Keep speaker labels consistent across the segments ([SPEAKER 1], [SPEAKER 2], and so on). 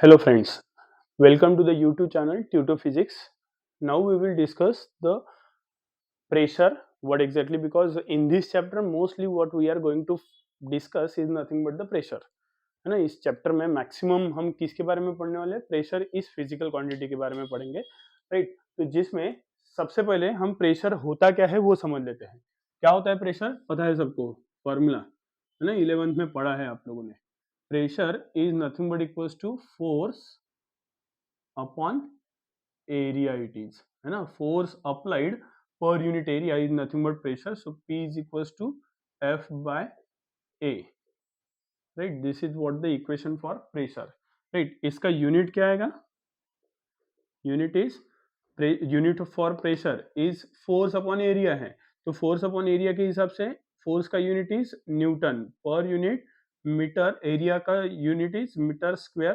[SPEAKER 1] Hello friends, welcome to the YouTube channel Tutor Physics. Now we will discuss the pressure. What exactly? Because in this chapter mostly what we are going to discuss is nothing but the pressure. है ना, इस chapter में maximum हम किसके बारे में पढ़ने वाले हैं? प्रेशर इस फिजिकल क्वांटिटी के बारे में पढ़ेंगे, राइट? तो जिसमें सबसे पहले हम प्रेशर होता क्या है वो समझ लेते हैं। क्या होता है प्रेशर? पता है सबको, फॉर्मूला है ना, 11th में पढ़ा है आप लोगों ने। Pressure is nothing but equals to force upon area it is, है ना, force applied per unit area is nothing but pressure, so P is equals to F by A, right? This is what the equation for pressure, right? इसका unit क्या आएगा? Unit is unit for pressure is force upon area है, तो force upon area के हिसाब से force का unit is newton per unit metre, area का यूनिट इज मीटर स्क्वायर,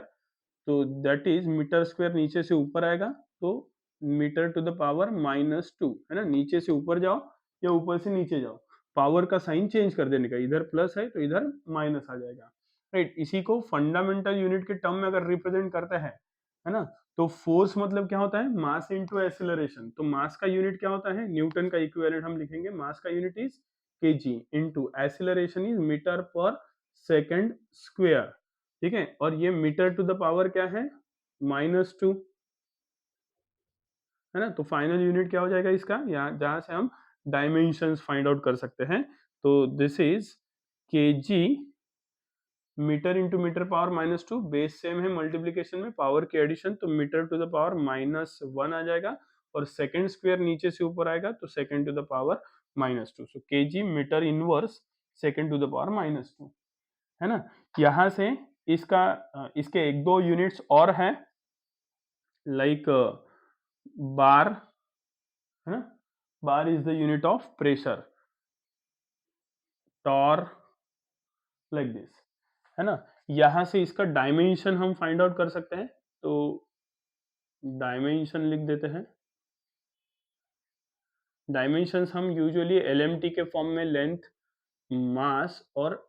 [SPEAKER 1] तो दैट इज मीटर स्क्वायर नीचे से ऊपर आएगा, तो मीटर टू द पावर -2, है ना, नीचे से ऊपर जाओ या ऊपर से नीचे जाओ, पावर का साइन चेंज कर देने का, इधर प्लस है तो इधर माइनस आ जाएगा, राइट? इसी को फंडामेंटल यूनिट के टर्म में अगर रिप्रेजेंट करते हैं, है ना, तो फोर्स मतलब क्या होता है? मास इनटू एक्सीलरेशन, तो मास का यूनिट क्या होता है? न्यूटन का इक्विवेलेंट हम लिखेंगे, मास का unit is kg, into acceleration is metre per second square, ठीक है? और ये मीटर टू द पावर क्या है? -2, है ना? तो फाइनल यूनिट क्या हो जाएगा इसका? यहाँ जहां से हम डायमेंशंस फाइंड आउट कर सकते हैं, तो this is KG metre into metre power -2, base same है, मल्टीप्लीकेशन में पावर के एडिशन, तो मीटर टू द पावर -1 आ जाएगा, और सेकंड स्क्वायर नीचे से ऊपर आएगा तो second to the power -2, so KG metre inverse second to the power -2, है ना? यहाँ से इसका इसके एक दो यूनिट्स और हैं, लाइक बार, है ना, bar is the unit of pressure, torr, like this, है ना? यहाँ से इसका डायमेंशन हम फाइंड आउट कर सकते हैं, तो डायमेंशन लिख देते हैं। डायमेंशंस हम यूजुअली एलएमटी के फॉर्म में लेंथ, मास और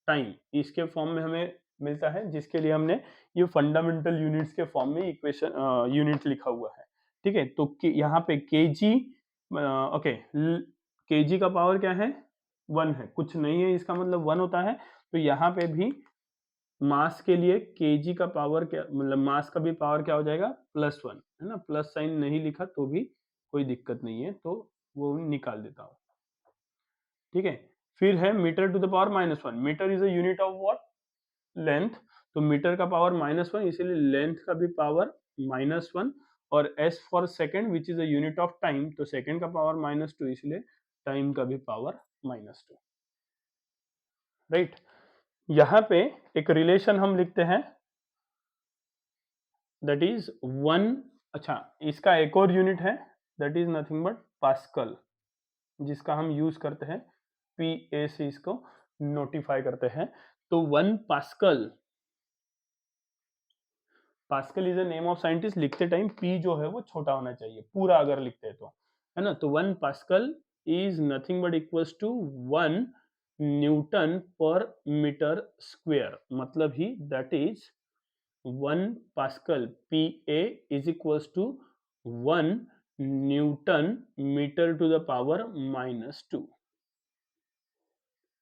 [SPEAKER 1] टाइम इसके फॉर्म में हमें मिलता है, जिसके लिए हमने ये फंडामेंटल यूनिट्स के फॉर्म में इक्वेशन यूनिट लिखा हुआ है, ठीक है? तो यहाँ पे केजी, ओके, केजी का पावर क्या है? 1 है, कुछ नहीं है, इसका मतलब 1 होता है, तो यहाँ पे भी मास के लिए केजी का पावर क्या, मतलब मास का भी पावर क्या हो जाएगा? +1, है ना? प्लस साइन नहीं लिखा तो भी कोई दिक्कत नहीं है, तो वो निकाल देता हूँ, ठीक है? फिर है metre to the power -1, metre is a unit of what? Length, तो मीटर का पावर -1, इसीलिए लेंथ का भी पावर -1, और S for second which is a unit of time, तो सेकंड का पावर -2, इसलिए टाइम का भी पावर -2, राइट? यहाँ पे एक रिलेशन हम लिखते हैं, दैट इज 1, अच्छा, इसका एक और यूनिट है, that is nothing but pascal, जिसका हम यूज करते हैं, पीए से इसको नोटिफाई करते हैं, तो 1 pascal, pascal is a name of scientist, लिखते टाइम पी जो है वो छोटा होना चाहिए पूरा अगर लिखते हैं तो, है ना? तो 1 pascal is nothing but equals to 1 newton per metre square, मतलब ही that is 1 pascal P A is equals to 1 newton metre to the power -2,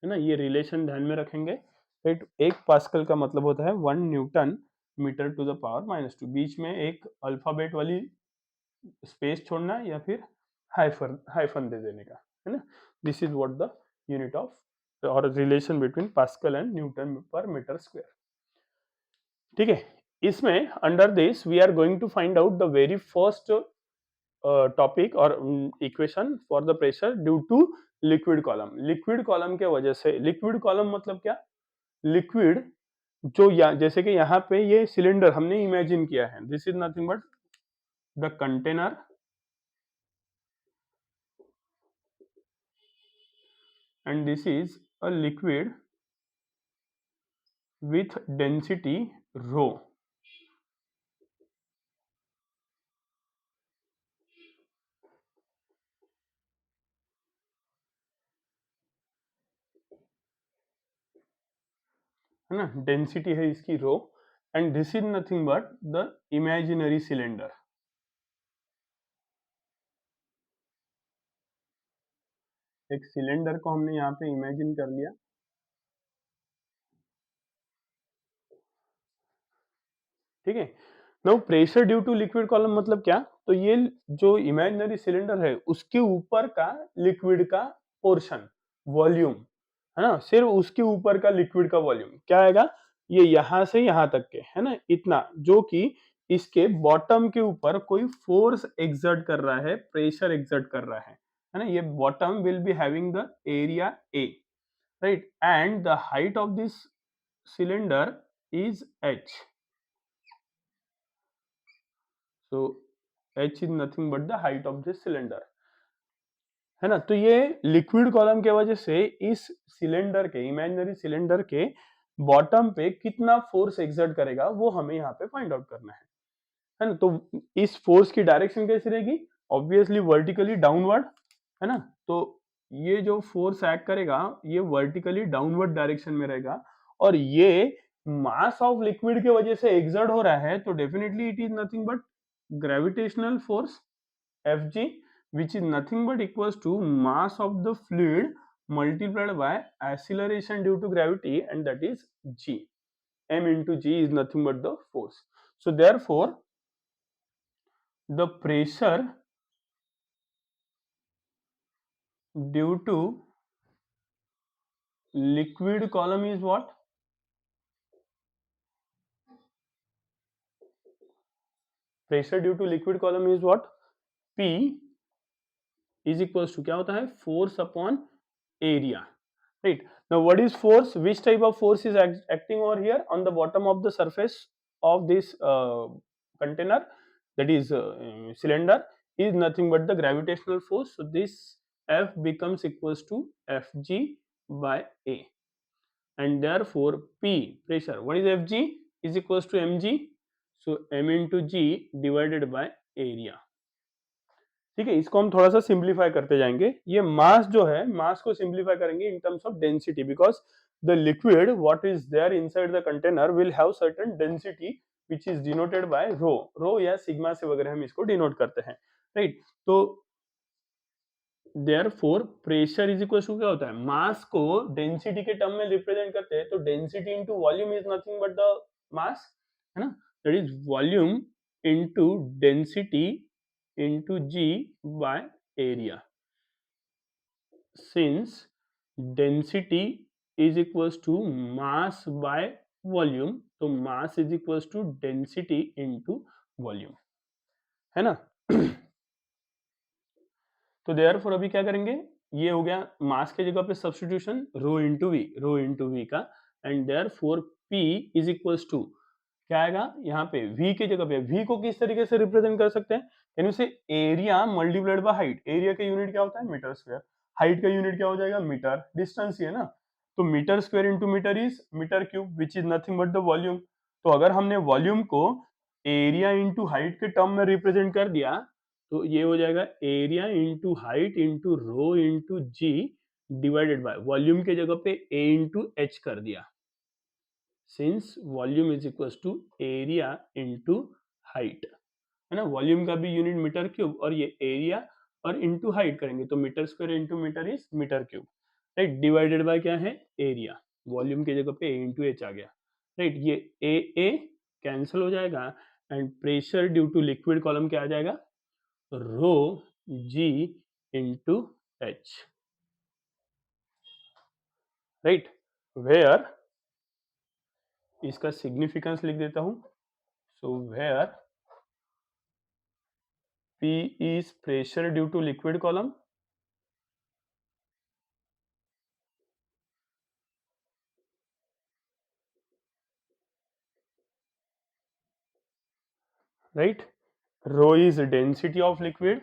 [SPEAKER 1] है ना? ये रिलेशन ध्यान में रखेंगे, राइट? 1 पास्कल का मतलब होता है 1 newton metre to the power -2, बीच में एक अल्फाबेट वाली स्पेस छोड़ना या फिर हाइफन हाइफन दे देने का, है ना? This is what the unit of और relation between pascal and newton per metre square, ठीक है? इसमें under this we are going to find out the very first topic और equation for the pressure due to liquid column. Liquid column के वजह से, liquid column मतलब क्या? Liquid जो जैसे कि यहाँ पे ये सिलेंडर हमने इमेजिन किया है, this is nothing but the container and this is a liquid with density rho, है ना? डेंसिटी है इसकी rho, and this is nothing but the imaginary cylinder. एक सिलेंडर को हमने यहाँ पे इमेजिन कर लिया, ठीक है। Now pressure due to liquid column मतलब क्या, तो ये जो इमेजिनरी सिलेंडर है उसके ऊपर का लिक्विड का पोर्शन, वॉल्यूम, है ना, सिर्फ उसके ऊपर का लिक्विड का वॉल्यूम क्या आएगा, ये यहां से यहां तक के, है ना, इतना, जो कि इसके बॉटम के ऊपर कोई फोर्स एक्सर्ट कर रहा है, प्रेशर एक्सर्ट कर रहा है ना। ये bottom will be having the area A, right, and the height of this cylinder is h. So h is nothing but the height of this cylinder, है ना। तो ये लिक्विड कॉलम के वजह से इस सिलेंडर के, इमेजिनरी सिलेंडर के बॉटम पे कितना फोर्स एक्सर्ट करेगा वो हमें यहाँ पे फाइंड आउट करना है ना। तो इस फोर्स की डायरेक्शन कैसी रहेगी, ऑब्वियसली वर्टिकली डाउनवर्ड, है ना। तो ये जो फोर्स एक्ट करेगा ये वर्टिकली डाउनवर्ड डायरेक्शन में रहेगा, और ये मास ऑफ लिक्विड के वजह से एक्सर्ट हो रहा है, तो definitely it is nothing but gravitational force Fg, which is nothing but equals to mass of the fluid multiplied by acceleration due to gravity, and that is g. M into g is nothing but the force. So therefore the pressure due to liquid column is what, pressure due to liquid column is what, P is equals to क्या होता है, force upon area, right. Now what is force, which type of force is acting over here on the bottom of the surface of this container, that is cylinder, is nothing but the gravitational force. So this F becomes equals to Fg by A, and therefore P, pressure, what is Fg, is equals to mg, so m into g divided by area, ठीक है। इसको हम थोड़ा सा simplify करते जाएंगे। ये मास जो है, मास को सिंप्लीफाई करेंगे in terms of density, because the liquid what is there inside the container will have certain density which is denoted by rho, rho या सिग्मा से वगैरह हम इसको डिनोट करते हैं, राइट। तो therefore pressure is equal to क्या होता है, मास को डेंसिटी के टर्म में रिप्रेजेंट करते हैं, तो density into volume is nothing but the mass, है ना, that is volume into density into g by area. Since density is equals to mass by volume, तो mass is equals to density into volume, है ना। तो therefore अभी क्या करेंगे, ये हो गया मास के जगह पे सब्स्टिट्यूशन, रो इंटू वी का, and therefore p is equals to क्या आएगा यहाँ पे, v की जगह पे, v को किस तरीके से रिप्रेजेंट कर सकते हैं, यानी उसे area multiplied by height, area का यूनिट क्या होता है, मीटर स्क्वायर, हाइट का यूनिट क्या हो जाएगा, मीटर, डिस्टेंस ही है ना। तो metre square into metre is metre cube, which is nothing but the volume. तो अगर हमने वॉल्यूम को एरिया इंटू हाइट के टर्म में रिप्रेजेंट कर दिया, तो ये हो जाएगा area into height into rho into G divided by volume के जगह पे ए इंटू एच कर दिया, since volume is equal to area into height, है ना। वॉल्यूम का भी यूनिट मीटर क्यूब, और ये एरिया और इंटू हाइट करेंगे तो metre square into metre is metre cube, right, divided by क्या है, एरिया, वॉल्यूम की जगह पे ए इंटू एच आ गया, राइट। ये ए कैंसिल हो जाएगा, and pressure due to liquid column क्या आ जाएगा, rho G into H, right, where, इसका सिग्निफिकेंस लिख देता हूं, so where P is pressure due to liquid column, right, rho is density of liquid,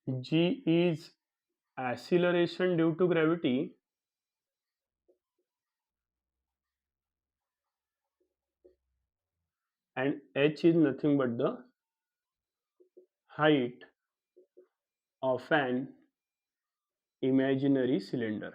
[SPEAKER 1] G is acceleration due to gravity, and H is nothing but the height of an imaginary cylinder.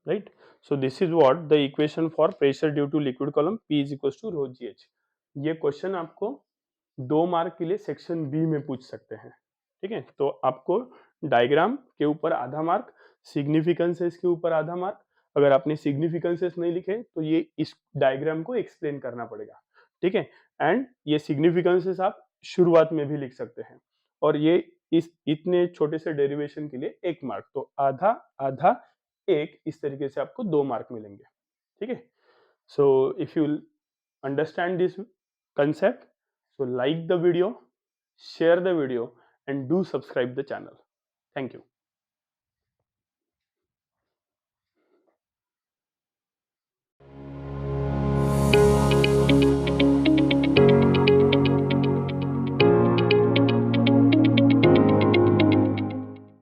[SPEAKER 1] Right, so this is what the equation for pressure due to liquid column P is equals to rho gh. ये question आपको 2 mark के लिए section B में पूछ सकते हैं. ठीक है, तो आपको डायग्राम के ऊपर आधा मार्क, सिग्निफिकेंसेस के ऊपर आधा मार्क. अगर आपने सिग्निफिकेंसेस नहीं लिखे तो ये इस डायग्राम को एक्सप्लेन करना पड़ेगा. ठीक है, एंड ये सिग्निफिकेंसेस आप शुरुआत में भी लिख सकते हैं. और ये इस इतने छोटे से डेरिवेशन के लिए 1 मार्क, तो आधा आधा एक, इस तरीके से आपको 2 मार्क मिलेंगे. ठीक है, so if you understand this concept, so like the video, share the video and do subscribe the channel. Thank you.